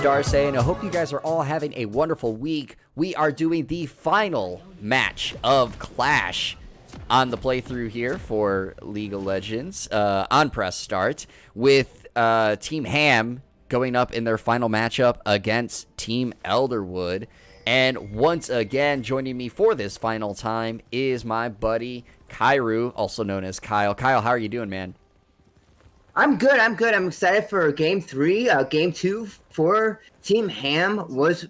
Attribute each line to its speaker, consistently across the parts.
Speaker 1: Darsay, and I hope you guys are all having a wonderful week. We are doing the final match of Clash on the playthrough here for League of Legends on press start, with Team Ham going up in their final matchup against Team Elderwood. And once again, joining me for this final time is my buddy Kairu, also known as Kyle. Kyle, how are you doing, man?
Speaker 2: I'm good. I'm excited for Game 3. Game 2 for Team Ham was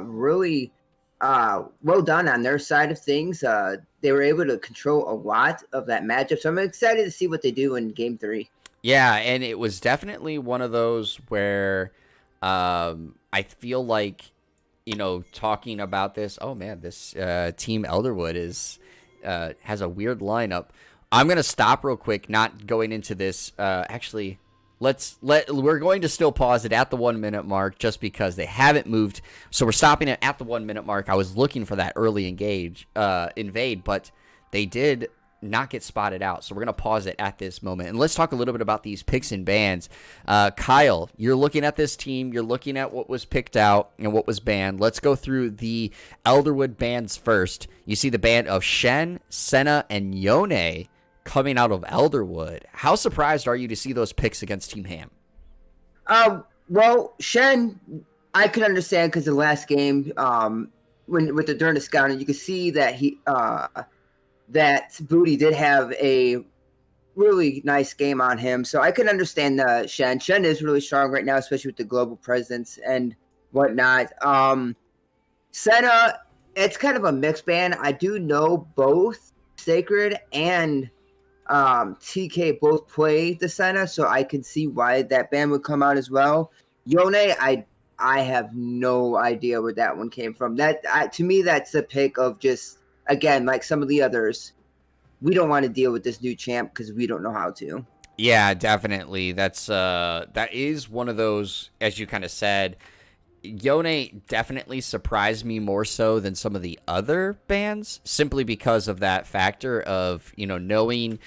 Speaker 2: really well done on their side of things. They were able to control a lot of that matchup, so I'm excited to see what they do in Game 3.
Speaker 1: Yeah, and it was definitely one of those where I feel like, talking about this, oh man, this Team Elderwood has a weird lineup. I'm going to stop real quick, not going into this. Actually, we're going to still pause it at the 1 minute mark just because they haven't moved. So we're stopping it at the 1 minute mark. I was looking for that early invade, but they did not get spotted out. So we're going to pause it at this moment. And let's talk a little bit about these picks and bans. Kyle, you're looking at this team. You're looking at what was picked out and what was banned. Let's go through the Elderwood bans first. You see the ban of Shen, Senna, and Yone coming out of Elderwood. How surprised are you to see those picks against Team Ham?
Speaker 2: Well, Shen, I could understand because the last game, during the scouting, you could see that that Booty did have a really nice game on him. So I could understand Shen. Shen is really strong right now, especially with the global presence and whatnot. Senna, it's kind of a mixed ban. I do know both Sacred and TK both play the Senna, so I can see why that ban would come out as well. Yone, I have no idea where that one came from. To me, that's a pick of just, again, like some of the others, we don't want to deal with this new champ because we don't know how to.
Speaker 1: Yeah, definitely. That is one of those, as you kind of said. Yone definitely surprised me more so than some of the other bands, simply because of that factor of, knowing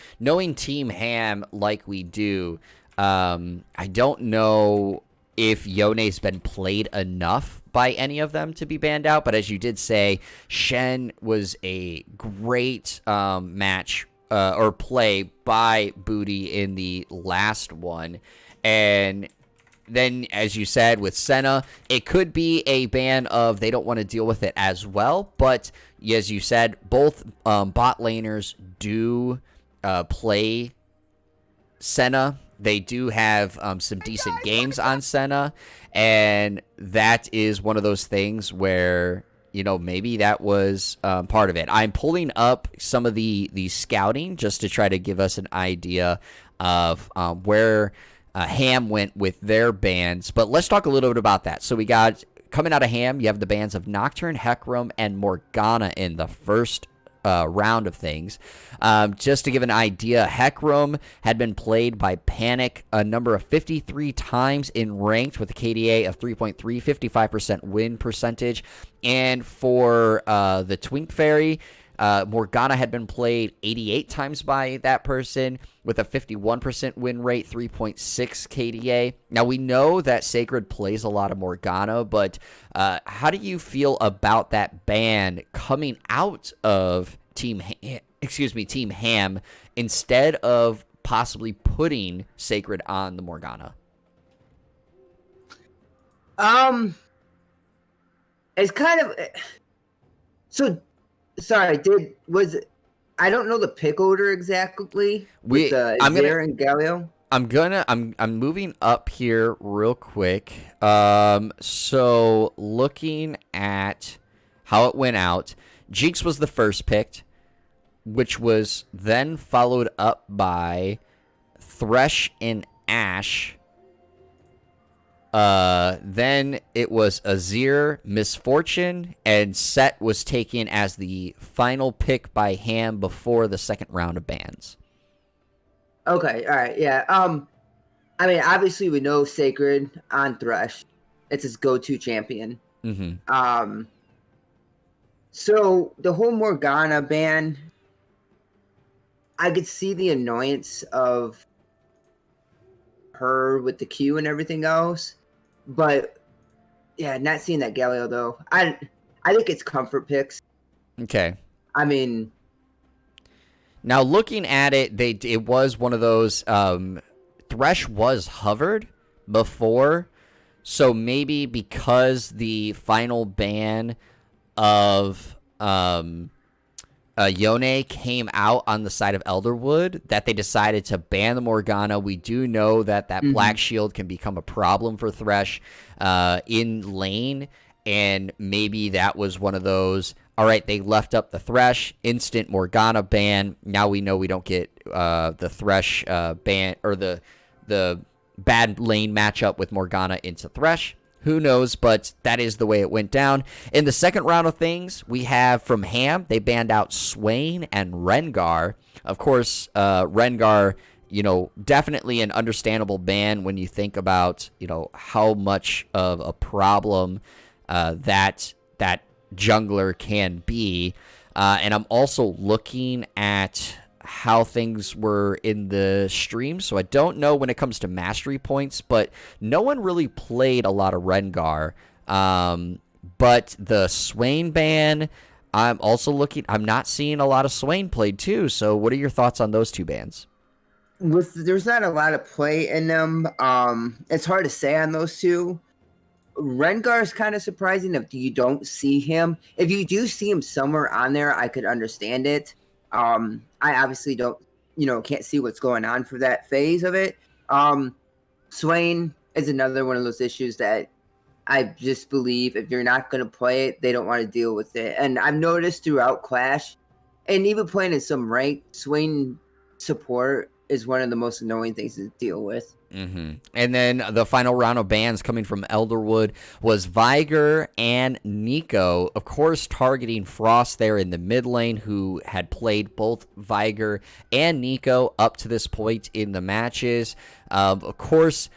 Speaker 1: Team Ham like we do. I don't know if Yone's been played enough by any of them to be banned out, but as you did say, Shen was a great match or play by Booty in the last one. And then, as you said, with Senna, it could be a ban of they don't want to deal with it as well. But as you said, both bot laners do play Senna. They do have some decent games on Senna. And that is one of those things where, maybe that was part of it. I'm pulling up some of the scouting just to try to give us an idea of where Ham went with their bans, but let's talk a little bit about that. So we got, coming out of Ham, you have the bans of Nocturne, Hecarim, and Morgana in the first round of things. Just to give an idea, Hecarim had been played by Panic a number of 53 times in ranked with a KDA of 3.3, 55% win percentage. And for the Twink Fairy, Morgana had been played 88 times by that person with a 51% win rate, 3.6 KDA. Now, we know that Sacred plays a lot of Morgana, but how do you feel about that ban coming out of Team Ham instead of possibly putting Sacred on the Morgana?
Speaker 2: It's kind of so. Sorry, I don't know the pick order exactly with Azir and Galio.
Speaker 1: I'm moving up here real quick. So looking at how it went out, Jinx was the first picked, which was then followed up by Thresh and Ashe. Then it was Azir, Misfortune, and Set was taken as the final pick by Ham before the second round of bans.
Speaker 2: Okay, all right, yeah. I mean, obviously we know Sacred on Thresh. It's his go-to champion.
Speaker 1: Mm-hmm.
Speaker 2: So the whole Morgana ban, I could see the annoyance of her with the Q and everything else, but Yeah, not seeing that Galio though. I think it's comfort picks.
Speaker 1: Okay.
Speaker 2: I mean,
Speaker 1: Now looking at it, it was one of those Thresh was hovered before, so maybe because the final ban of Yone came out on the side of Elderwood, that they decided to ban the Morgana. We do know that Black Shield can become a problem for Thresh in lane, and maybe that was one of those, all right, they left up the Thresh, instant Morgana ban. Now we know we don't get the Thresh ban, or the bad lane matchup with Morgana into Thresh. Who knows, but that is the way it went down. In the second round of things, we have from Ham, they banned out Swain and Rengar. Of course, Rengar, definitely an understandable ban when you think about, how much of a problem that jungler can be. And I'm also looking at how things were in the stream, so I don't know when it comes to mastery points, but no one really played a lot of Rengar. But the Swain ban, I'm not seeing a lot of Swain played too, so what are your thoughts on those two bans?
Speaker 2: there's not a lot of play in them. It's hard to say on those two. Rengar is kind of surprising if you don't see him. If you do see him somewhere on there, I could understand it. I obviously don't, can't see what's going on for that phase of it. Swain is another one of those issues that I just believe if you're not going to play it, they don't want to deal with it. And I've noticed throughout Clash, and even playing in some ranked, Swain support is one of the most annoying things to deal with.
Speaker 1: And then the final round of bans coming from Elderwood was Viger and Nico, of course targeting Frost there in the mid lane, who had played both Viger and Nico up to this point in the matches. Of course,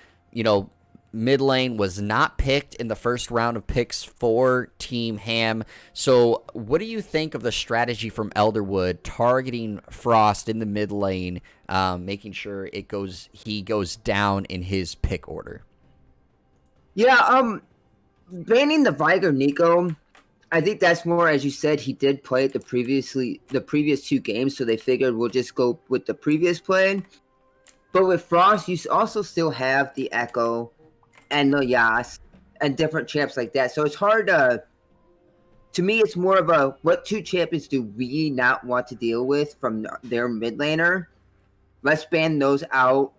Speaker 1: mid lane was not picked in the first round of picks for Team Ham. So what do you think of the strategy from Elderwood targeting Frost in the mid lane, making sure he goes down in his pick order?
Speaker 2: Yeah, banning the Viger Nico, I think that's more, as you said, he did play it the previous two games, so they figured we'll just go with the previous play. But with Frost, you also still have the Echo and the Yas and different champs like that. So it's hard to me, it's more of a, what two champions do we not want to deal with from their mid laner? Let's ban those out,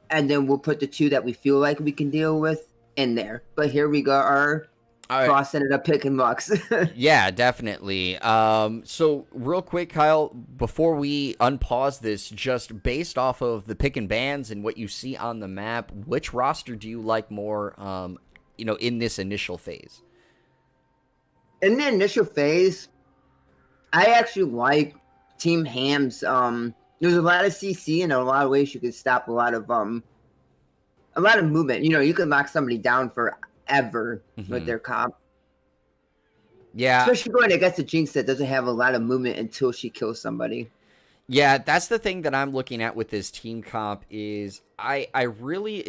Speaker 2: and then we'll put the two that we feel like we can deal with in there. But here we go, Frost ended up picking Lux.
Speaker 1: Yeah, definitely. So real quick, Kyle, before we unpause this, just based off of the pick and bans and what you see on the map, which roster do you like more, in this initial phase?
Speaker 2: In the initial phase, I actually like Team Ham's. There's a lot of CC and a lot of ways you could stop a lot of movement. You can lock somebody down forever with their comp.
Speaker 1: Yeah.
Speaker 2: Especially going against a Jinx that doesn't have a lot of movement until she kills somebody.
Speaker 1: Yeah, that's the thing that I'm looking at with this team comp is I really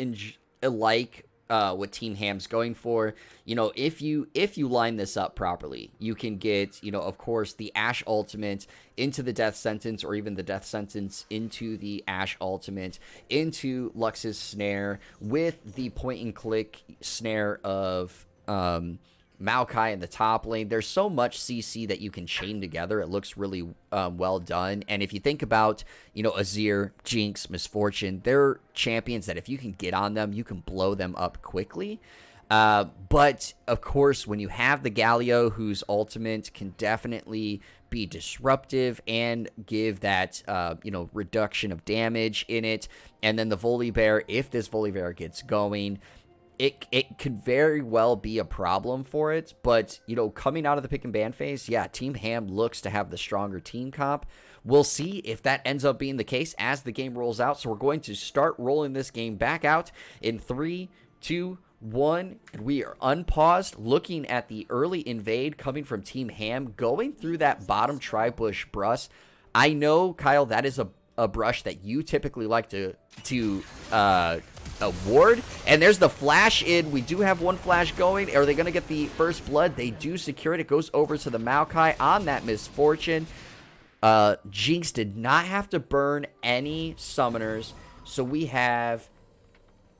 Speaker 1: like what Team Ham's going for. If you line this up properly, you can get, of course, the Ashe ultimate into the death sentence, or even the death sentence into the Ashe ultimate, into Lux's snare, with the point and click snare of Maokai in the top lane. There's so much CC that you can chain together. It looks really well done. And if you think about, Azir, Jinx, Misfortune, they're champions that if you can get on them, you can blow them up quickly. But, of course, when you have the Galio, whose ultimate can definitely be disruptive and give that, reduction of damage in it, and then the Volibear, if this Volibear gets going, it could very well be a problem for it. But, coming out of the pick and ban phase, yeah, Team Ham looks to have the stronger team comp. We'll see if that ends up being the case as the game rolls out. So we're going to start rolling this game back out in 3, 2, 1. And we are unpaused, looking at the early invade coming from Team Ham, going through that bottom tri-bush brush. I know, Kyle, that is a brush that you typically like to a ward. And there's the flash in. We do have one flash going. Are they going to get the first blood? They do secure it. It goes over to the Maokai on that misfortune. Jinx did not have to burn any summoners. So we have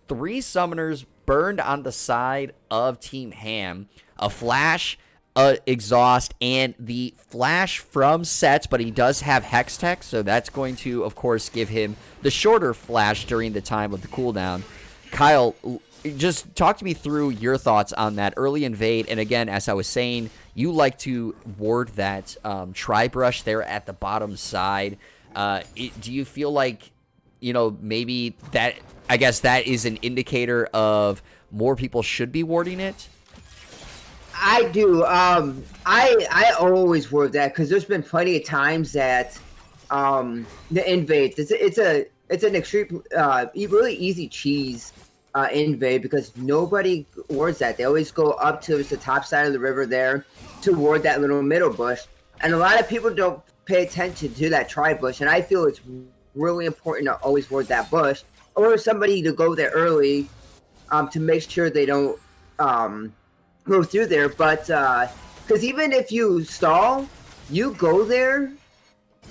Speaker 1: 3 summoners burned on the side of Team Ham. A flash, exhaust, and the flash from Sets, but he does have Hex Tech, so that's going to, of course, give him the shorter flash during the time of the cooldown. Kyle, just talk to me through your thoughts on that early invade, and again, as I was saying, you like to ward that Tri-Brush there at the bottom side. Do you feel like, you know, maybe that, I guess that is an indicator of more people should be warding it?
Speaker 2: I do. I always word that because there's been plenty of times that the invades. It's an extreme really easy cheese invade because nobody wards that. They always go up to the top side of the river there to ward that little middle bush, and a lot of people don't pay attention to that tri-bush. And I feel it's really important to always ward that bush or somebody to go there early to make sure they don't go through there. But because even if you stall, you go there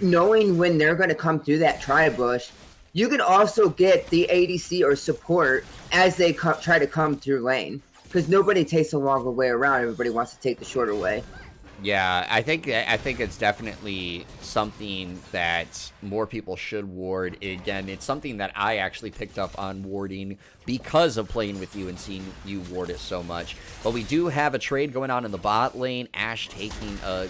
Speaker 2: knowing when they're going to come through that tri-bush. You can also get the ADC or support as they try to come through lane, because nobody takes the longer way around. Everybody wants to take the shorter way.
Speaker 1: Yeah, I think it's definitely something that more people should ward. Again, it's something that I actually picked up on warding because of playing with you and seeing you ward it so much. But we do have a trade going on in the bot lane. Ashe taking a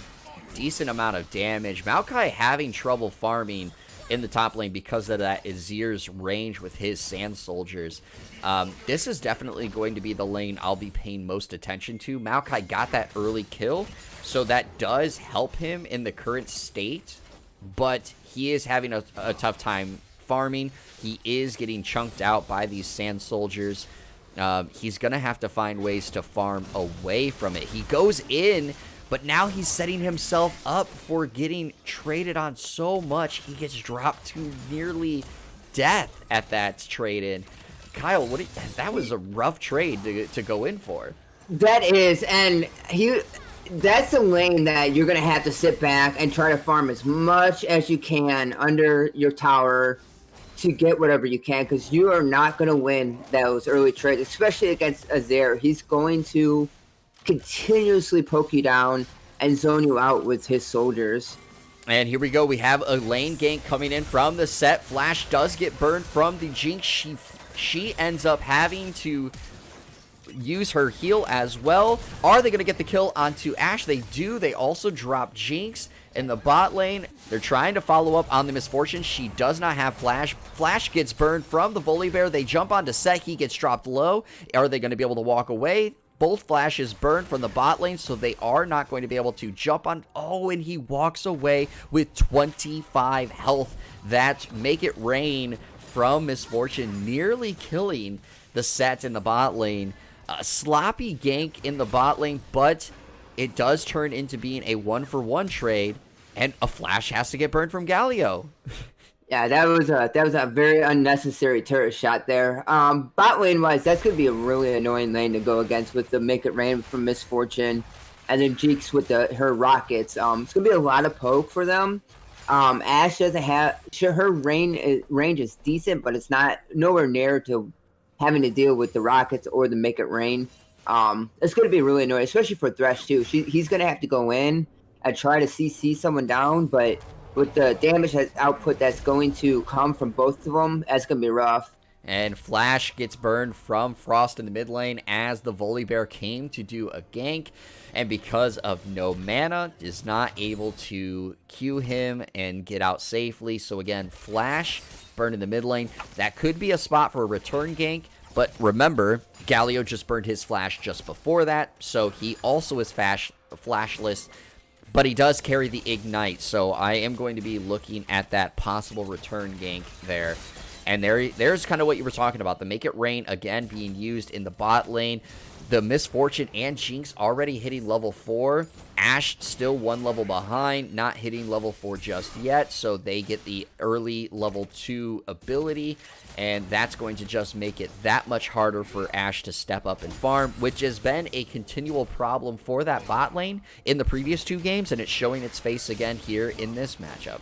Speaker 1: decent amount of damage. Maokai having trouble farming in the top lane because of that Azir's range with his Sand Soldiers. This is definitely going to be the lane I'll be paying most attention to. Maokai got that early kill, so that does help him in the current state, but he is having a tough time farming. He is getting chunked out by these Sand Soldiers. He's going to have to find ways to farm away from it. He goes in, but now he's setting himself up for getting traded on so much. He gets dropped to nearly death at that trade-in. Kyle, that was a rough trade to go in for.
Speaker 2: That is, and that's a lane that you're going to have to sit back and try to farm as much as you can under your tower to get whatever you can, because you are not going to win those early trades, especially against Azir. He's going to continuously poke you down and zone you out with his soldiers.
Speaker 1: And here we go. We have a lane gank coming in from the set. Flash does get burned from the Jinx. She ends up having to use her heal as well. Are they going to get the kill onto Ashe? They do. They also drop Jinx in the bot lane. They're trying to follow up on the misfortune. She does not have Flash. Flash gets burned from the Volibear. They jump onto Set. He gets dropped low. Are they going to be able to walk away? Both flashes burned from the bot lane, so they are not going to be able to jump on. Oh, and he walks away with 25 health. That make it rain from Misfortune, nearly killing the Set in the bot lane. A sloppy gank in the bot lane, but it does turn into being a 1-for-1 trade, and a flash has to get burned from Galio.
Speaker 2: Yeah, that was a very unnecessary turret shot there. Bot lane wise, that's gonna be a really annoying lane to go against with the Make It Rain from Misfortune, and then Jeeks with her rockets. It's gonna be a lot of poke for them. Ashe doesn't have her range is decent, but it's not nowhere near to having to deal with the rockets or the Make It Rain. It's gonna be really annoying, especially for Thresh too. He's gonna have to go in and try to CC someone down, but with the damage output that's going to come from both of them, that's going to be rough.
Speaker 1: And Flash gets burned from Frost in the mid lane as the Volibear came to do a gank. And because of no mana, is not able to Q him and get out safely. So again, Flash burned in the mid lane. That could be a spot for a return gank. But remember, Galio just burned his Flash just before that. So he also is flashless. But he does carry the Ignite, so I am going to be looking at that possible return gank there. And there's kind of what you were talking about. The Make It Rain, again, being used in the bot lane. the Misfortune and Jinx already hitting level 4. Ashe still 1 level behind, not hitting level 4 just yet, so they get the early level 2 ability, and that's going to just make it that much harder for Ashe to step up and farm, which has been a continual problem for that bot lane in the previous 2 games, and it's showing its face again here in this matchup.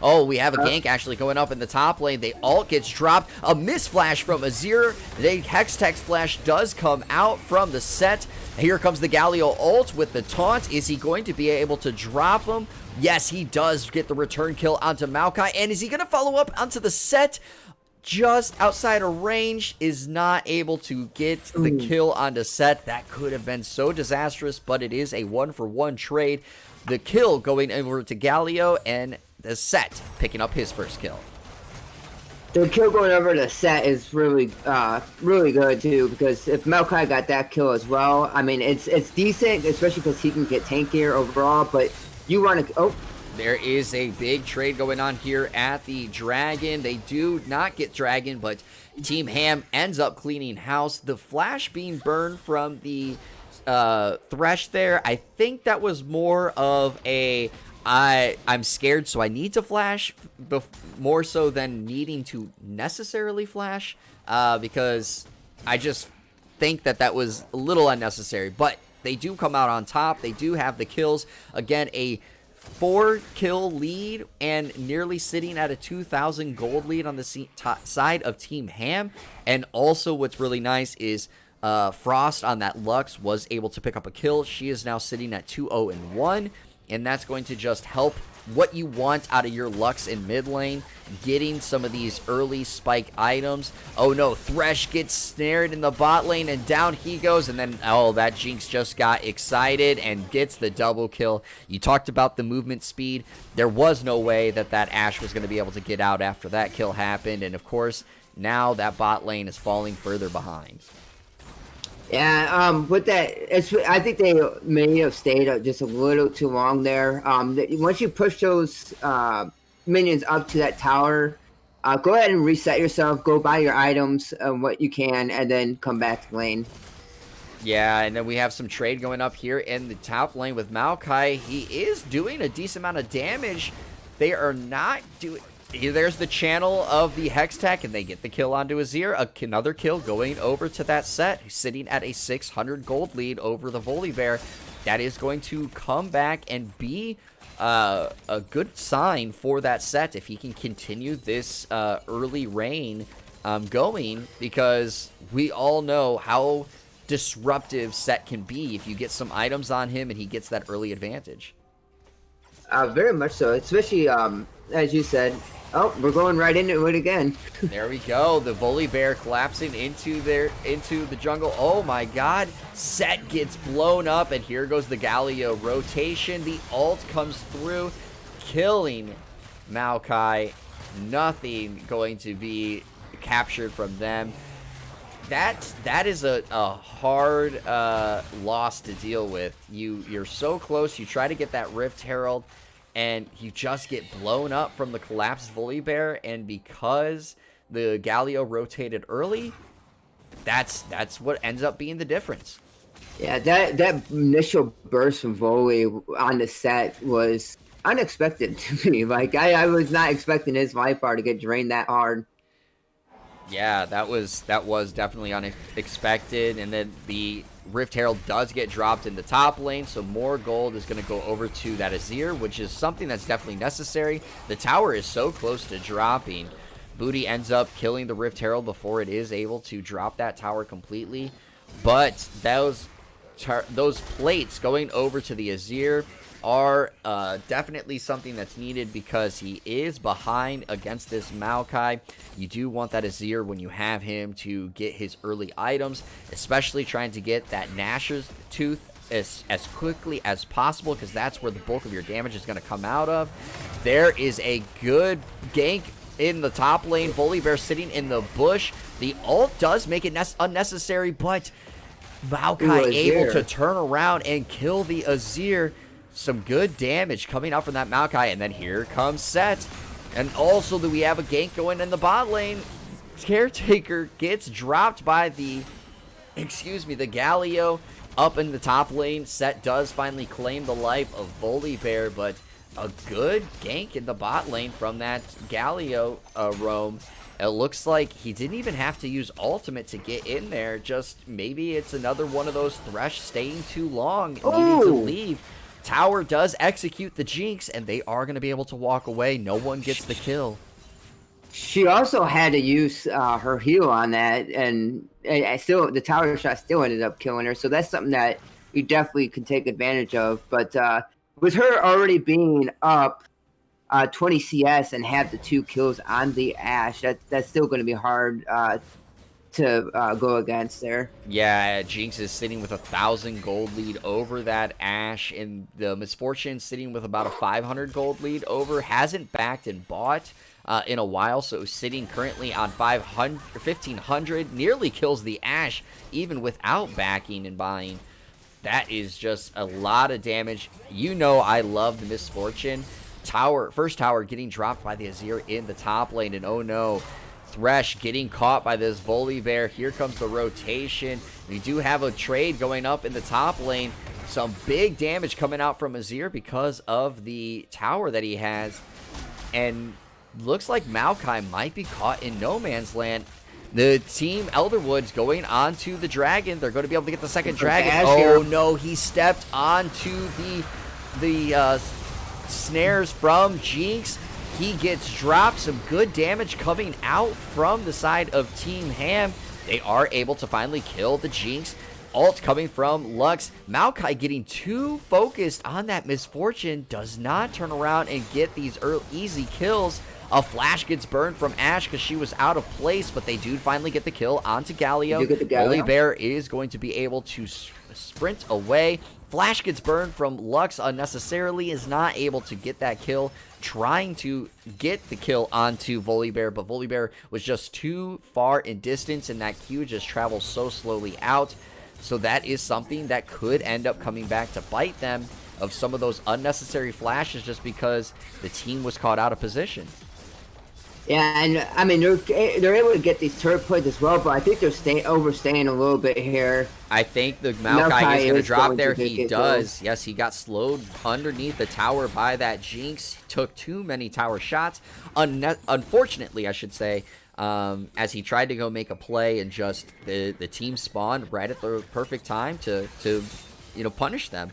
Speaker 1: Oh, we have a gank actually going up in the top lane. The ult gets dropped. A miss flash from Azir. The Hextech flash does come out from the set. Here comes the Galio ult with the taunt. Is he going to be able to drop him? Yes, he does get the return kill onto Maokai. And is he going to follow up onto the set? Just outside of range, is not able to get the kill onto set. That could have been so disastrous, but it is a 1-for-1 trade. The kill going over to Galio, and the set picking up his first kill.
Speaker 2: The kill going over the set is really good too, because if Maokai got that kill as well, I mean it's decent, especially because he can get tankier overall. But you want to
Speaker 1: there is a big trade going on here at the Dragon. They do not get Dragon, but Team Ham ends up cleaning house. The flash being burned from the Thresh there, I think that was more of a I'm scared, so I need to flash, more so than needing to necessarily flash, because I just think that was a little unnecessary. But they do come out on top. They do have the kills. Again, a 4-kill lead and nearly sitting at a 2,000 gold lead on the side of Team Ham. And also what's really nice is Frost on that Lux was able to pick up a kill. She is now sitting at 2-0-1. And that's going to just help what you want out of your Lux in mid lane, getting some of these early spike items. Oh no, Thresh gets snared in the bot lane, and down he goes, and then, oh, that Jinx just got excited and gets the double kill. You talked about the movement speed. There was no way that Ashe was going to be able to get out after that kill happened, and of course, now that bot lane is falling further behind.
Speaker 2: Yeah, with that, I think they may have stayed just a little too long there. Once you push those minions up to that tower, go ahead and reset yourself, go buy your items, what you can, and then come back to lane.
Speaker 1: Yeah, and then we have some trade going up here in the top lane with Maokai. He is doing a decent amount of damage. They are not doing... There's the channel of the Hextech, and they get the kill onto Azir. Another kill going over to that set, sitting at a 600 gold lead over the Volibear. That is going to come back and be a good sign for that set if he can continue this early reign going, because we all know how disruptive set can be if you get some items on him and he gets that early advantage.
Speaker 2: Very much so, especially as you said. Oh, we're going right into it again.
Speaker 1: There we go. The Volibear collapsing into the jungle. Oh my god. Set gets blown up, and here goes the Galio rotation. The ult comes through, killing Maokai. Nothing going to be captured from them. That is a hard loss to deal with. You're so close. You try to get that Rift Herald, and you just get blown up from the collapsed Volibear, and because the Galio rotated early, that's what ends up being the difference.
Speaker 2: Yeah, that initial burst from Voli on the set was unexpected to me. Like, I was not expecting his life bar to get drained that hard.
Speaker 1: Yeah, that was definitely unexpected, and then the Rift Herald does get dropped in the top lane, so more gold is going to go over to that Azir, which is something that's definitely necessary. The tower is so close to dropping. Booty ends up killing the Rift Herald before it is able to drop that tower completely, but those plates going over to the Azir are definitely something that's needed, because he is behind against this Maokai. You do want that Azir when you have him to get his early items, especially trying to get that Nashor's Tooth as quickly as possible, because that's where the bulk of your damage is going to come out of. There is a good gank in the top lane. Volibear sitting in the bush. The ult does make it unnecessary, but Maokai able to turn around and kill the Azir. Some good damage coming out from that Maokai, and then here comes Set. And also, do we have a gank going in the bot lane? Caretaker gets dropped by the excuse me, the Galio up in the top lane. Set does finally claim the life of Volibear, but a good gank in the bot lane from that Galio roam. It looks like he didn't even have to use ultimate to get in there. Just maybe it's another one of those Thresh staying too long, needing to leave. Tower does execute the Jinx, and they are going to be able to walk away. No one gets the kill.
Speaker 2: She also had to use her heal on that, and still the tower shot still ended up killing her. So that's something that you definitely can take advantage of. But with her already being up 20 CS and have the 2 kills on the Ashe, that's still going to be hard to go against there.
Speaker 1: Yeah, Jinx is sitting with 1,000 gold lead over that Ashe, and the Misfortune sitting with about a 500 gold lead over. Hasn't backed and bought in a while, so sitting currently on 1,500. Nearly kills the Ashe even without backing and buying. That is just a lot of damage. You know I love the Misfortune. First tower getting dropped by the Azir in the top lane, and oh no, Thresh getting caught by this Volibear. Here comes the rotation. We do have a trade going up in the top lane. Some big damage coming out from Azir because of the tower that he has, and looks like Maokai might be caught in no man's land. The team Elderwood's going on to the dragon. They're going to be able to get the second dragon. Oh no, he stepped onto the snares from Jinx. He gets dropped. Some good damage coming out from the side of Team Ham. They are able to finally kill the Jinx. Ult coming from Lux. Maokai getting too focused on that Misfortune. Does not turn around and get these easy kills. A flash gets burned from Ashe because she was out of place, but they do finally get the kill onto Galio. Volibear is going to be able to sprint away. Flash gets burned from Lux unnecessarily, is not able to get that kill. Trying to get the kill onto Volibear, but Volibear was just too far in distance, and that Q just travels so slowly out. So that is something that could end up coming back to bite them, of some of those unnecessary flashes, just because the team was caught out of position.
Speaker 2: Yeah, and I mean they're able to get these turret plays as well, but I think they're overstaying a little bit here.
Speaker 1: I think the Maokai is going to drop there. He does. Yes, he got slowed underneath the tower by that Jinx. Took too many tower shots. Unfortunately, I should say, as he tried to go make a play, and just the team spawned right at the perfect time to punish them.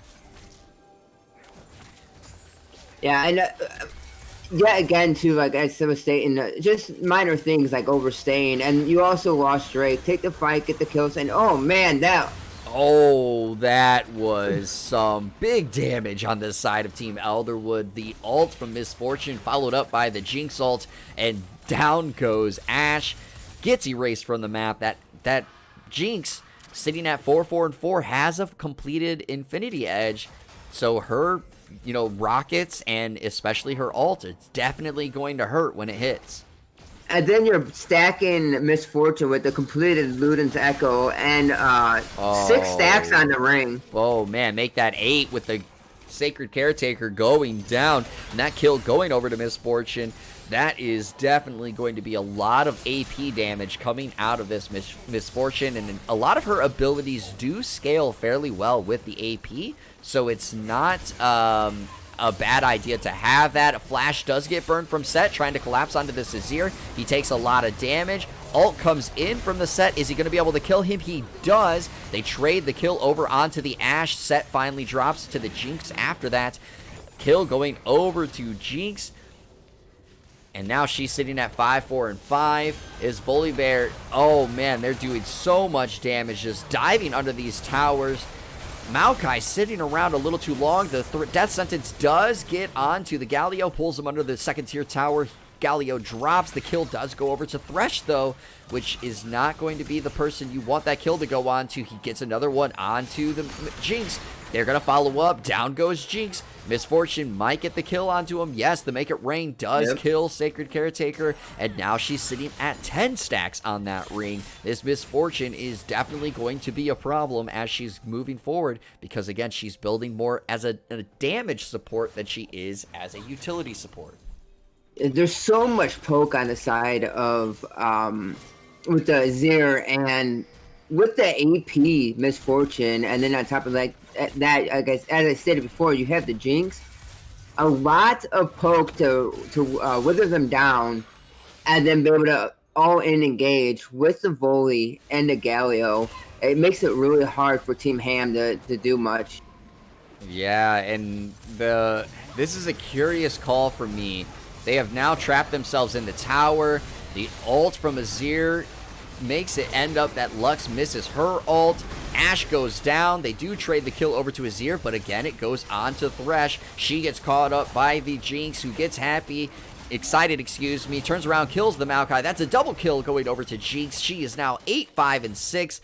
Speaker 2: Yeah, and yeah, again, too, like I was stating, just minor things like overstaying, and you also lost Drake. Take the fight, get the kills, and oh man, that
Speaker 1: was some big damage on this side of Team Elderwood. The ult from Misfortune followed up by the Jinx ult, and down goes Ashe. Gets erased from the map. That Jinx, sitting at 4-4-4, has a completed Infinity Edge, so her rockets, and especially her ult, it's definitely going to hurt when it hits.
Speaker 2: And then you're stacking Misfortune with the completed Luden's Echo and 6 stacks on the ring.
Speaker 1: Oh man, make that 8 with the Sacred Caretaker going down, and that kill going over to Misfortune. That is definitely going to be a lot of AP damage coming out of this Misfortune, and a lot of her abilities do scale fairly well with the AP, so it's not a bad idea to have that. A flash does get burned from Set, trying to collapse onto this Azir. He takes a lot of damage. Ult comes in from the Set. Is he going to be able to kill him? He does. They trade the kill over onto the Ashe. Set finally drops to the Jinx after that. Kill going over to Jinx. And now she's sitting at 5-4-5. Is Volibear. Oh man, they're doing so much damage, just diving under these towers. Maokai sitting around a little too long. The death sentence does get onto the Galio, pulls him under the second tier tower. Galio drops. The kill does go over to Thresh, though, which is not going to be the person you want that kill to go on to. He gets another one onto the Jinx. They're going to follow up. Down goes Jinx. Misfortune might get the kill onto him. Yes, the Make It Rain does kill Sacred Caretaker, and now she's sitting at 10 stacks on that ring. This Misfortune is definitely going to be a problem as she's moving forward, because, again, she's building more as a damage support than she is as a utility support.
Speaker 2: There's so much poke on the side of with the Azir, and with the AP misfortune, and then on top of like that, I guess as I stated before, you have the Jinx. A lot of poke to wither them down, and then be able to all in engage with the volley and the Galio. It makes it really hard for Team Ham to do much.
Speaker 1: Yeah, and this is a curious call for me. They have now trapped themselves in the tower. The ult from Azir makes it end up that Lux misses her ult. Ashe goes down. They do trade the kill over to Azir, but again, it goes on to Thresh. She gets caught up by the Jinx, who gets excited, excuse me, turns around, kills the Maokai. That's a double kill going over to Jinx. She is now 8, 5, and 6.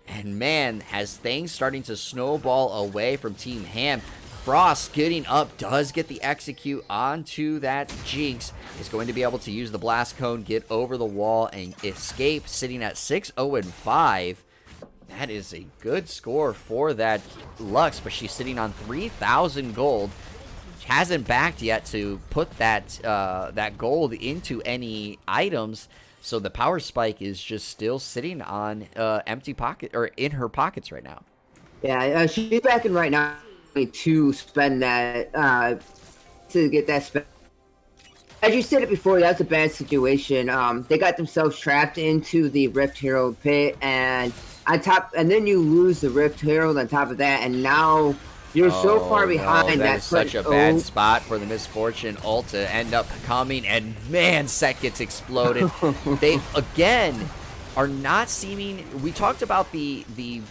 Speaker 1: And man, as things starting to snowball away from Team Ham, Frost getting up does get the execute onto that Jinx. Is going to be able to use the Blast Cone, get over the wall, and escape, sitting at 6-0-5. That is a good score for that Lux, but she's sitting on 3,000 gold. She hasn't backed yet to put that gold into any items. So the power spike is just still sitting on empty pocket, or in her pockets right now.
Speaker 2: Yeah, she's backing right now to spend that to get that spend. As you said it before, that's a bad situation. They got themselves trapped into the Rift Herald pit, and then you lose the Rift Herald on top of that, and now you're so far behind.
Speaker 1: That is such a bad spot for the Misfortune ult to end up coming, and man, Set gets exploded. They again are not seeming. We talked about the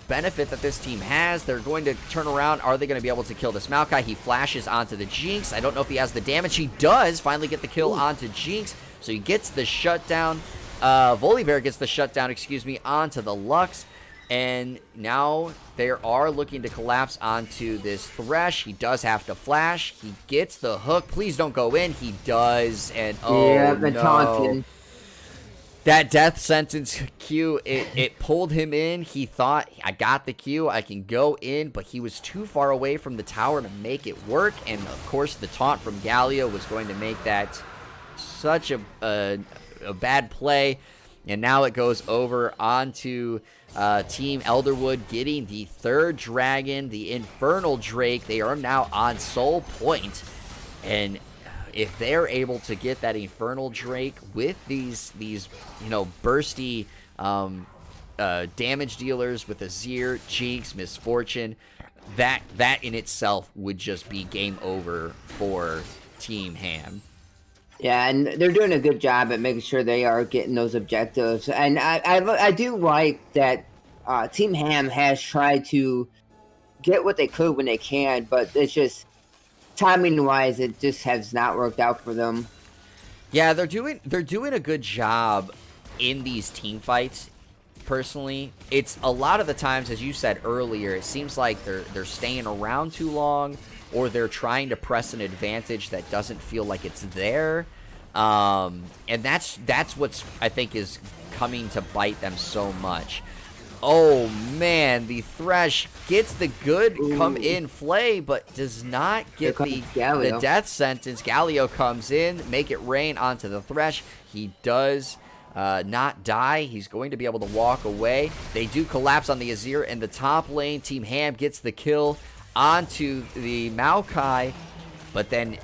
Speaker 1: benefit that this team has. They're going to turn around. Are they going to be able to kill this Maokai? He flashes onto the Jinx. I don't know if he has the damage. He does finally get the kill onto Jinx, so he gets the shutdown. Volibear gets the shutdown, excuse me, onto the Lux. And now they are looking to collapse onto this Thresh. He does have to flash. He gets the hook. Please don't go in. He does. And oh yeah, no. Taunting. That death sentence Q, it pulled him in. He thought, I got the Q, I can go in, but he was too far away from the tower to make it work. And of course, the taunt from Galio was going to make that such a bad play. And now it goes over onto Team Elderwood, getting the third dragon, the Infernal Drake. They are now on Soul Point. And if they're able to get that Infernal Drake with these bursty damage dealers with Azir, Jinx, Misfortune, that in itself would just be game over for Team Ham.
Speaker 2: Yeah, and they're doing a good job at making sure they are getting those objectives. And I do like that Team Ham has tried to get what they could when they can, but it's just timing-wise, it just has not worked out for them.
Speaker 1: Yeah, they're doing a good job in these team fights. Personally, it's a lot of the times, as you said earlier, it seems like they're staying around too long, or they're trying to press an advantage that doesn't feel like it's there. And that's what's, I think, is coming to bite them so much. Oh man, the Thresh gets the good come in flay, but does not get the death sentence. Galio comes in, make it rain onto the Thresh. He does not die. He's going to be able to walk away. They do collapse on the Azir in the top lane. Team Ham gets the kill onto the Maokai, but then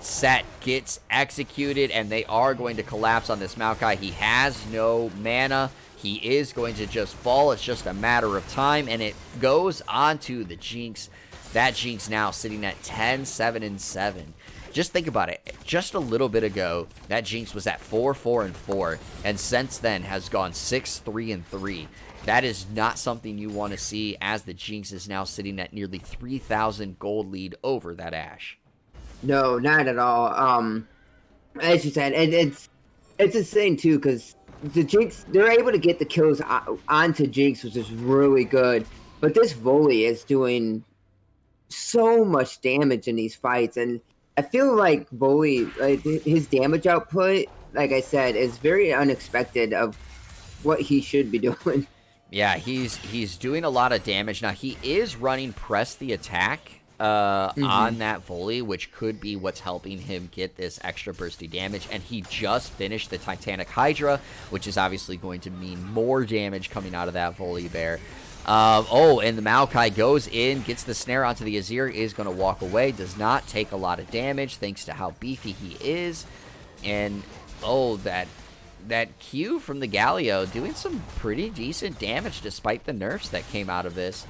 Speaker 1: Set gets executed, and they are going to collapse on this Maokai. He has no mana. He is going to just fall. It's just a matter of time, and it goes on to the Jinx. That Jinx now sitting at 10, 7, and 7. Just think about it. Just a little bit ago, that Jinx was at 4, 4, and 4, and since then has gone 6, 3, and 3. That is not something you want to see, as the Jinx is now sitting at nearly 3,000 gold lead over that Ashe.
Speaker 2: No, not at all. As you said, it's insane too, because the Jinx, they're able to get the kills onto Jinx, which is really good. But this volley is doing so much damage in these fights, and I feel like volley, like his damage output, like I said, is very unexpected of what he should be doing.
Speaker 1: Yeah, he's doing a lot of damage. Now, he is running press the attack on that volley, which could be what's helping him get this extra bursty damage. And he just finished the Titanic Hydra, which is obviously going to mean more damage coming out of that volley bear. And the Maokai goes in, gets the snare onto the Azir, is going to walk away, does not take a lot of damage thanks to how beefy he is. And, that Q from the Galio doing some pretty decent damage despite the nerfs that came out of this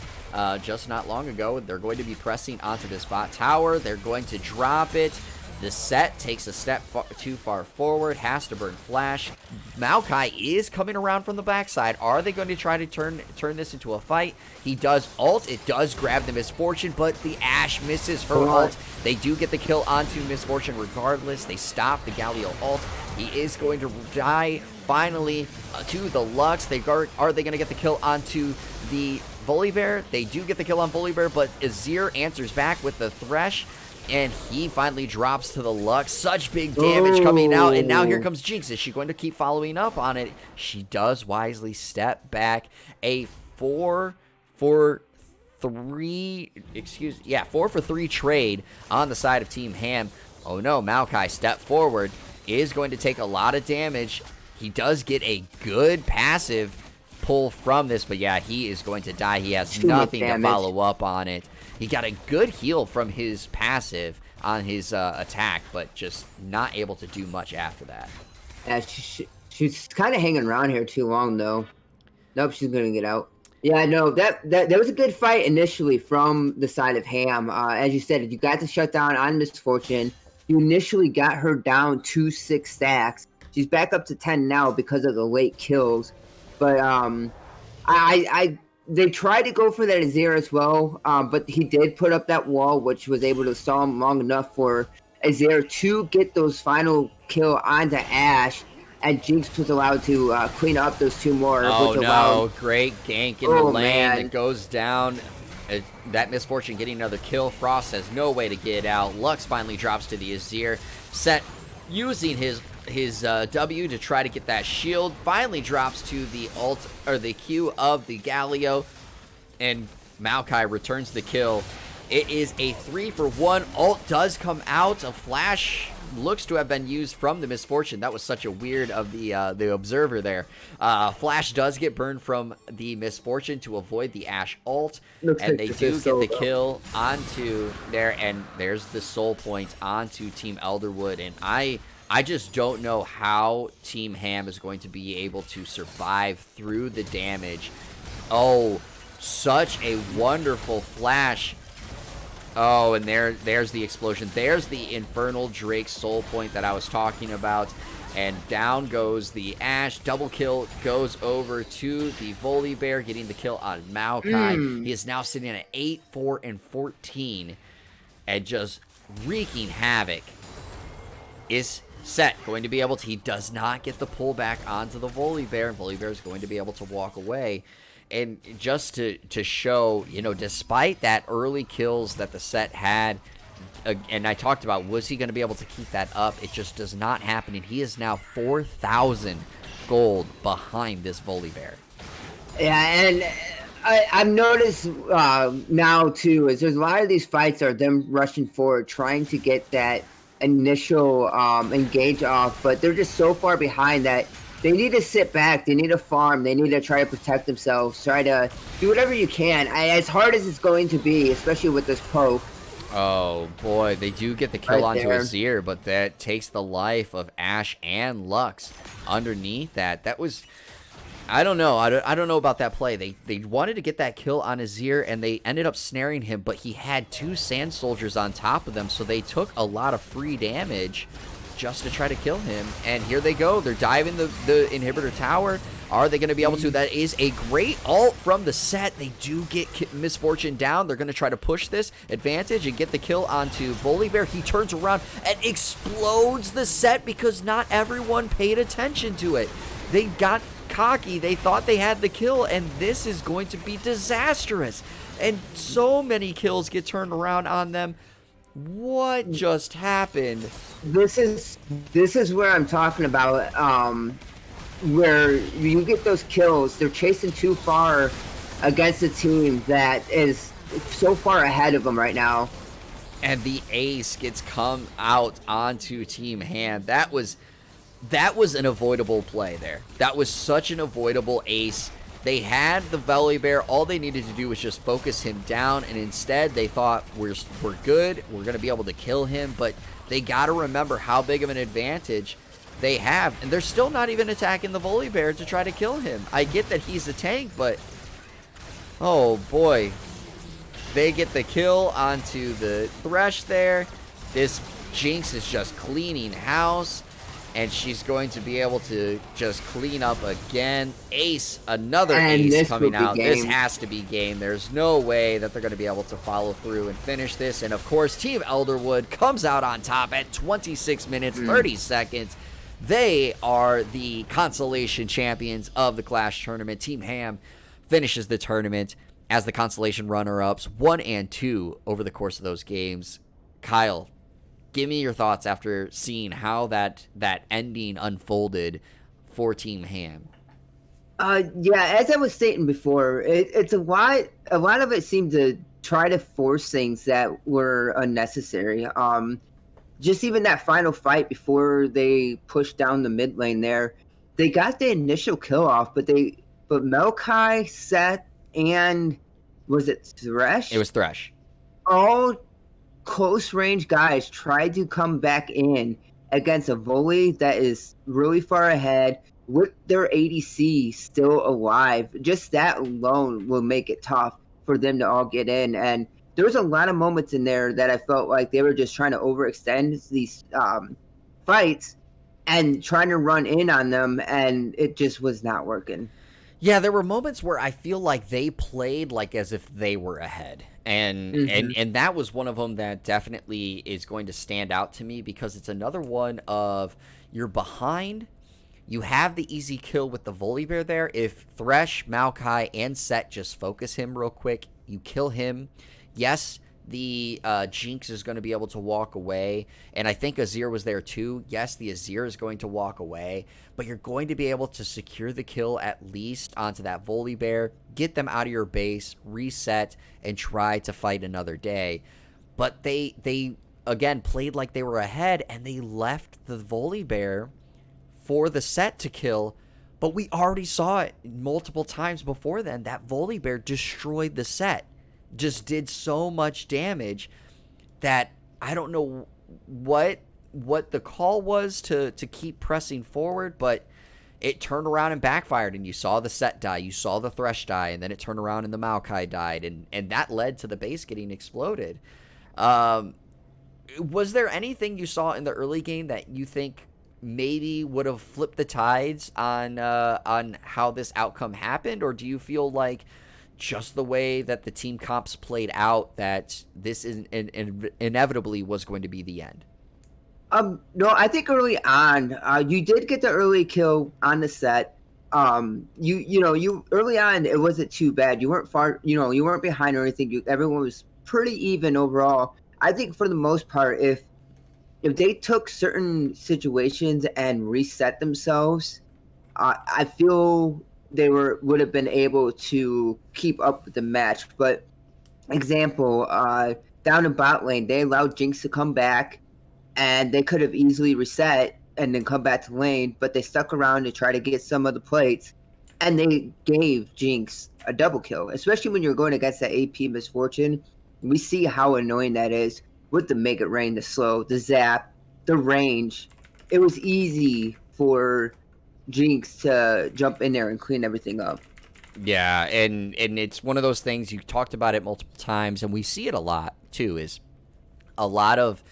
Speaker 1: just not long ago. They're going to be pressing onto this bot tower. They're going to drop it. The set takes a step too far forward, has to burn flash. Maokai is coming around from the backside. Are they going to try to turn this into a fight? He does ult. It does grab the Misfortune, but the Ashe misses her ult. They do get the kill onto Misfortune regardless. They stop the Galio ult. He is going to die finally to the Lux. Are they going to get the kill onto the Volibear? They do get the kill on Volibear, but Azir answers back with the Thresh. And he finally drops to the Lux. Such big damage coming out. And now here comes Jinx. Is she going to keep following up on it? She does wisely step back. A 4 for 3 trade on the side of Team Ham. Oh no, Maokai step forward. Is going to take a lot of damage. He does get a good passive pull from this. But yeah, he is going to die. He has nothing to follow up on it. He got a good heal from his passive on his attack, but just not able to do much after that.
Speaker 2: Yeah, she's kind of hanging around here too long, though. Nope, she's going to get out. Yeah, no, that was a good fight initially from the side of Ham. As you said, you got the shutdown on Misfortune. You initially got her down to 6 stacks. She's back up to 10 now because of the late kills. But they tried to go for that Azir as well, but he did put up that wall, which was able to stall him long enough for Azir to get those final kill onto Ashe, and Jinx was allowed to clean up those 2 more.
Speaker 1: Oh no, great gank in the lane. It goes down. That Misfortune getting another kill. Frost has no way to get out. Lux finally drops to the Azir. Set using his W to try to get that shield, finally drops to the ult or the Q of the Galio, and Maokai returns the kill. It is a 3-for-1. Ult does come out. A flash looks to have been used from the Misfortune. That was such a weird of the observer there. Flash does get burned from the Misfortune to avoid the Ashe ult, and they do get the kill onto there, and there's the soul point onto Team Elderwood, and I just don't know how Team Ham is going to be able to survive through the damage. Oh, such a wonderful flash. Oh, and there's the explosion. There's the Infernal Drake soul point that I was talking about. And down goes the Ashe. Double kill goes over to the Volibear, getting the kill on Maokai. He is now sitting at 8, 4, and 14. And just wreaking havoc. Is Set going to be able to... He does not get the pullback onto the Volibear. And Volibear is going to be able to walk away. And just to show, despite that early kills that the Set had, and I talked about, was he going to be able to keep that up? It just does not happen, and he is now 4,000 gold behind this Volibear. Yeah,
Speaker 2: and I've noticed now, too, is there's a lot of these fights are them rushing forward, trying to get that initial engage off, but they're just so far behind that they need to sit back, they need to farm, they need to try to protect themselves, try to do whatever you can. As hard as it's going to be, especially with this poke.
Speaker 1: Oh boy, they do get the kill onto Azir, but that takes the life of Ashe and Lux underneath that. That was... I don't know. I don't know about that play. They wanted to get that kill on Azir, and they ended up snaring him, but he had 2 Sand Soldiers on top of them, so they took a lot of free damage just to try to kill him. And here they go. They're diving the inhibitor tower. Are they going to be able to? That is a great ult from the Set. They do get Misfortune down. They're going to try to push this advantage and get the kill onto Volibear. He turns around and explodes the Set because not everyone paid attention to it. They got cocky. They thought they had the kill, and this is going to be disastrous. And so many kills get turned around on them. What just happened?
Speaker 2: This is where I'm talking about, where you get those kills. They're chasing too far against a team that is so far ahead of them right now.
Speaker 1: and the ace gets come out onto Team Ham. That was an avoidable play there. That was such an avoidable ace. They had the Volibear. All they needed to do was just focus him down, and instead they thought, we're good. We're going to be able to kill him, but they got to remember how big of an advantage they have, and they're still not even attacking the Volibear to try to kill him. I get that he's a tank, but oh boy. They get the kill onto the Thresh there. This Jinx is just cleaning house, and she's going to be able to just clean up again. Ace, another ace coming out. This has to be game. There's no way that they're going to be able to follow through and finish this. And of course, Team Elderwood comes out on top at 26 minutes, 30 seconds. They are the consolation champions of the Clash tournament. Team Ham finishes the tournament as the consolation runner-ups, 1 and 2 over the course of those games. Kyle, give me your thoughts after seeing how that ending unfolded for Team Ham.
Speaker 2: Yeah, as I was stating before, it's a lot of it seemed to try to force things that were unnecessary. Just even that final fight before they pushed down the mid lane there, they got the initial kill off, but Maokai, Seth, and was it Thresh?
Speaker 1: It was Thresh.
Speaker 2: All close range guys tried to come back in against a volley that is really far ahead with their ADC still alive. Just that alone will make it tough for them to all get in. And there was a lot of moments in there that I felt like they were just trying to overextend these fights and trying to run in on them, and it just was not working.
Speaker 1: Yeah, there were moments where I feel like they played like as if they were ahead. And that was one of them that definitely is going to stand out to me, because it's another one of you're behind. You have the easy kill with the Volibear there. If Thresh, Maokai, and Set just focus him real quick, you kill him. Yes, the Jinx is going to be able to walk away, and I think Azir was there too. Yes, the Azir is going to walk away, but you're going to be able to secure the kill at least onto that Volibear, get them out of your base, reset, and try to fight another day. But they again played like they were ahead, and they left the Volibear for the Set to kill. But we already saw it multiple times before then. That Volibear destroyed the Set. Just did so much damage that I don't know what the call was to keep pressing forward, but it turned around and backfired, and you saw the Set die, you saw the Thresh die, and then it turned around and the Maokai died, and that led to the base getting exploded. Was there anything you saw in the early game that you think maybe would have flipped the tides on how this outcome happened, or do you feel like just the way that the team comps played out, that this is inevitably was going to be the end?
Speaker 2: No, I think early on, you did get the early kill on the Set. You early on, it wasn't too bad. You weren't far, you weren't behind or anything. Everyone was pretty even overall. I think for the most part, if they took certain situations and reset themselves, I feel they would have been able to keep up with the match. But example, down in bot lane, they allowed Jinx to come back, and they could have easily reset and then come back to lane, but they stuck around to try to get some of the plates, and they gave Jinx a double kill. Especially when you're going against that AP Misfortune, we see how annoying that is with the Make It Rain, the slow, the zap, the range. It was easy for Jinx to jump in there and clean everything up.
Speaker 1: Yeah, and it's one of those things, you talked about it multiple times, and we see it a lot too, is a lot of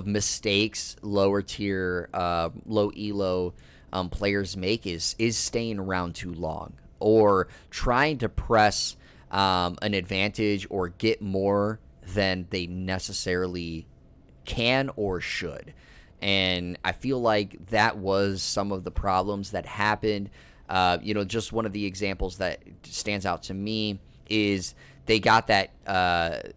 Speaker 1: mistakes lower tier, low elo players make is staying around too long, or trying to press an advantage or get more than they necessarily can or should. And I feel like that was some of the problems that happened. Just one of the examples that stands out to me is they got that,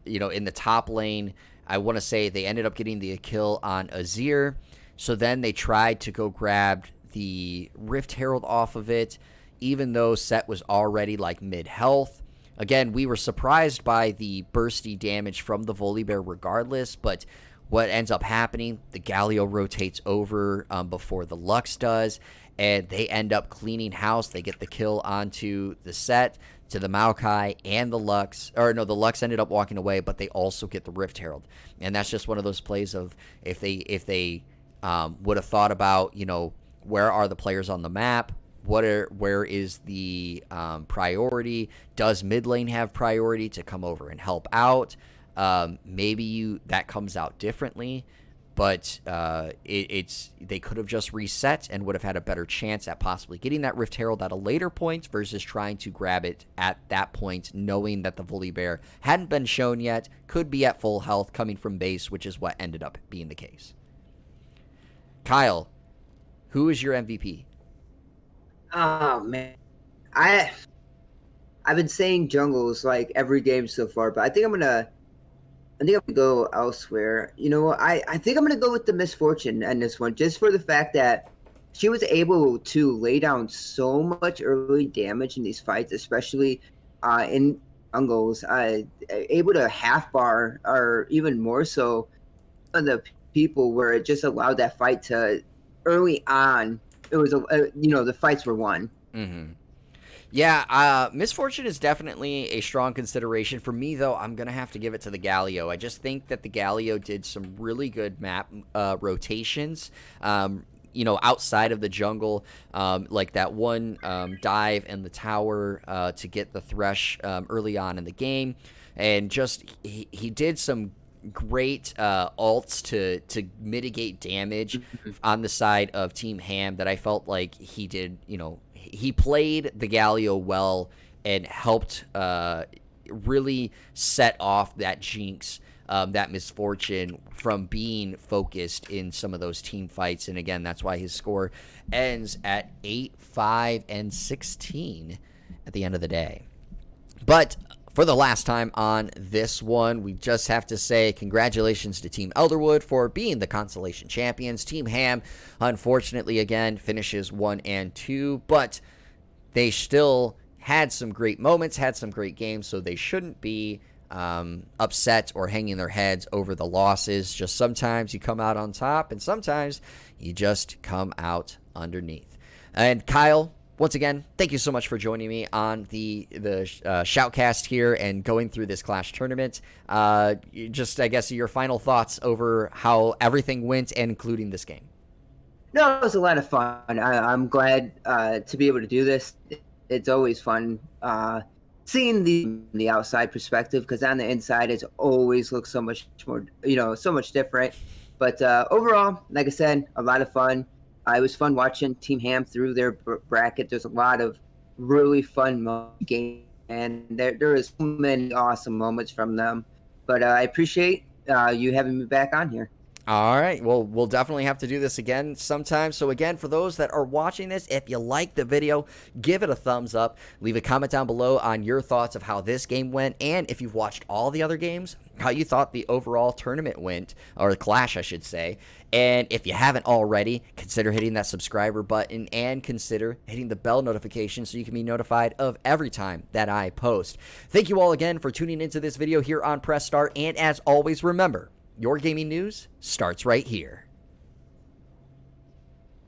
Speaker 1: in the top lane. I want to say they ended up getting the kill on Azir. So then they tried to go grab the Rift Herald off of it, even though Set was already like mid-health. again, we were surprised by the bursty damage from the Volibear regardless, but what ends up happening, the Galio rotates over before the Lux does, and they end up cleaning house. They get the kill onto the set, to the Maokai and the Lux. Or no, the Lux ended up walking away, but they also get the Rift Herald. And that's just one of those plays of if they would have thought about, where are the players on the map? Where is the priority? Does mid lane have priority to come over and help out? Maybe that comes out differently, but they could have just reset and would have had a better chance at possibly getting that Rift Herald at a later point versus trying to grab it at that point, knowing that the Volibear hadn't been shown yet, could be at full health coming from base, which is what ended up being the case. Kyle, who is your MVP?
Speaker 2: Oh man, I've been saying jungles like every game so far, but I think I'm gonna go elsewhere. I think I'm gonna go with the Misfortune in this one, just for the fact that she was able to lay down so much early damage in these fights, especially in jungles. Able to half bar, or even more so, of the people where it just allowed that fight to early on. It was the fights were won.
Speaker 1: Mm-hmm. Yeah, Misfortune is definitely a strong consideration. For me, though, I'm going to have to give it to the Galio. I just think that the Galio did some really good map rotations, outside of the jungle, like that one dive in the tower to get the Thresh early on in the game. And just he did some great ults to mitigate damage on the side of Team Ham that I felt like he did, he played the Galio well and helped really set off that Jinx, that Misfortune from being focused in some of those team fights. And again, that's why his score ends at 8, 5, and 16 at the end of the day. But for the last time on this one, we just have to say congratulations to Team Elderwood for being the consolation champions. Team Ham, unfortunately, again, finishes 1 and 2, but they still had some great moments, had some great games, so they shouldn't be upset or hanging their heads over the losses. Just sometimes you come out on top, and sometimes you just come out underneath. And Kyle, once again, thank you so much for joining me on the Shoutcast here and going through this Clash tournament. Just, I guess, your final thoughts over how everything went, and including this game.
Speaker 2: No, it was a lot of fun. I'm glad to be able to do this. It's always fun seeing the outside perspective, because on the inside it always looks so much more, so much different. But overall, like I said, a lot of fun. It was fun watching Team Ham through their bracket. There's a lot of really fun games, and there is so many awesome moments from them. But I appreciate you having me back on here.
Speaker 1: All right. Well, we'll definitely have to do this again sometime. So again, for those that are watching this, if you like the video, give it a thumbs up. Leave a comment down below on your thoughts of how this game went. And if you've watched all the other games, how you thought the overall tournament went, or the Clash, I should say. And if you haven't already, consider hitting that subscriber button and consider hitting the bell notification so you can be notified of every time that I post. Thank you all again for tuning into this video here on Press Start. And as always, remember, your gaming news starts right here.